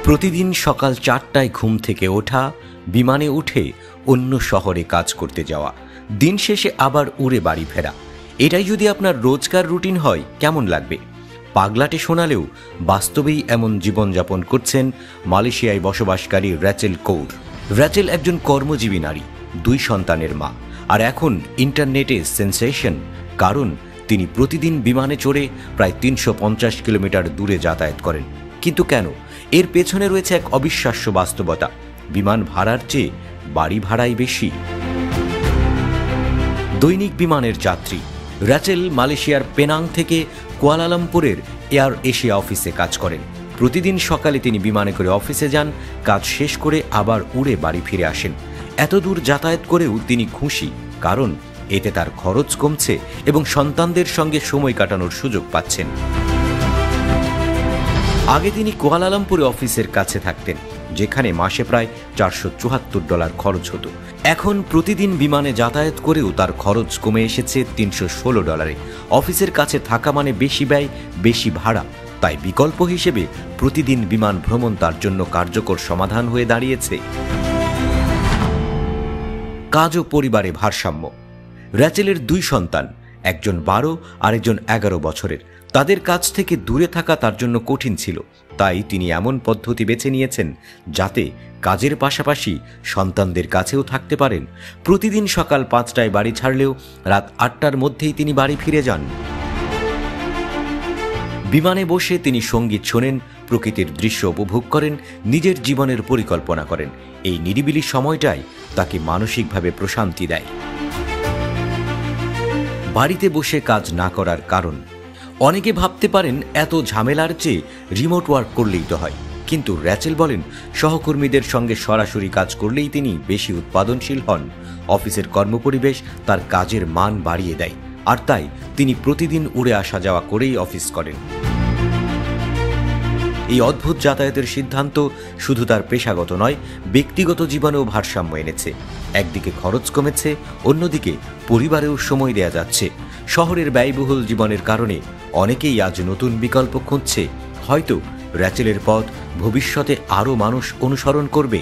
প্রতিদিন সকাল 4টায় ঘুম থেকে ওঠা, বিমানে উঠে অন্য শহরে কাজ করতে যাওয়া, দিন শেষে আবার উড়ে বাড়ি ফেরা, এটাই যদি আপনার রোজকার রুটিন হয় কেমন লাগবে? পাগলাটে শোনালেও বাস্তবেই এমন জীবনযাপন করছেন মালয়েশিয়ায় বসবাসকারী র্যাচেল কৌর। র্যাচেল একজন কর্মজীবী নারী, 2 সন্তানের মা, আর এখন ইন্টারনেটে সেন্সেশন, কারণ তিনি প্রতিদিন বিমানে চড়ে প্রায় 350 কিলোমিটার দূরে যাতায়াত করেন। কিন্তু কেন? এর পেছনে রয়েছে এক অবিশ্বাস্য বাস্তবতা, বিমান ভাড়ার চেয়ে বাড়ি ভাড়াই বেশি। দৈনিক বিমানের যাত্রী র্যাচেল মালয়েশিয়ার পেনাং থেকে কুয়ালালামপুরের এয়ার এশিয়া অফিসে কাজ করেন। প্রতিদিন সকালে তিনি বিমানে করে অফিসে যান, কাজ শেষ করে আবার উড়ে বাড়ি ফিরে আসেন। এত দূর যাতায়াত করেও তিনি খুশি, কারণ এতে তার খরচ কমছে এবং সন্তানদের সঙ্গে সময় কাটানোর সুযোগ পাচ্ছেন। আগে তিনি কুয়ালালামপুরে অফিসের কাছে থাকতেন, যেখানে মাসে প্রায় $474 খরচ হতো। এখন প্রতিদিন বিমানে যাতায়াত করেও তার খরচ কমে এসেছে $316। অফিসের কাছে থাকা মানে বেশি ব্যয়, বেশি ভাড়া, তাই বিকল্প হিসেবে প্রতিদিন বিমান ভ্রমণ তার জন্য কার্যকর সমাধান হয়ে দাঁড়িয়েছে। কাজ ও পরিবারে ভারসাম্য। র্যাচেলের 2 সন্তান, একজন 12 আর একজন 11 বছরের। তাদের কাছ থেকে দূরে থাকা তার জন্য কঠিন ছিল, তাই তিনি এমন পদ্ধতি বেছে নিয়েছেন যাতে কাজের পাশাপাশি সন্তানদের কাছেও থাকতে পারেন। প্রতিদিন সকাল 5টায় বাড়ি ছাড়লেও রাত 8টার মধ্যেই তিনি বাড়ি ফিরে যান। বিমানে বসে তিনি সঙ্গীত শোনেন, প্রকৃতির দৃশ্য উপভোগ করেন, নিজের জীবনের পরিকল্পনা করেন। এই নিরিবিলি সময়টাই তাকে মানসিকভাবে প্রশান্তি দেয়। বাড়িতে বসে কাজ না করার কারণ। অনেকে ভাবতে পারেন এত ঝামেলার চেয়ে রিমোট ওয়ার্ক করলেই তো হয়, কিন্তু র্যাচেল বলেন সহকর্মীদের সঙ্গে সরাসরি কাজ করলেই তিনি বেশি উৎপাদনশীল হন। অফিসের কর্মপরিবেশ তার কাজের মান বাড়িয়ে দেয়, আর তাই তিনি প্রতিদিন উড়ে আসা যাওয়া করেই অফিস করেন। এই অদ্ভুত যাতায়াতের সিদ্ধান্ত শুধু তার পেশাগত নয়, ব্যক্তিগত জীবনেও ভারসাম্য এনেছে। একদিকে খরচ কমেছে, অন্যদিকে পরিবারেও সময় দেয়া যাচ্ছে। শহরের ব্যয়বহুল জীবনের কারণে অনেকেই আজ নতুন বিকল্প খুঁজছে। হয়তো র্যাচেলের পথ ভবিষ্যতে আরও মানুষ অনুসরণ করবে।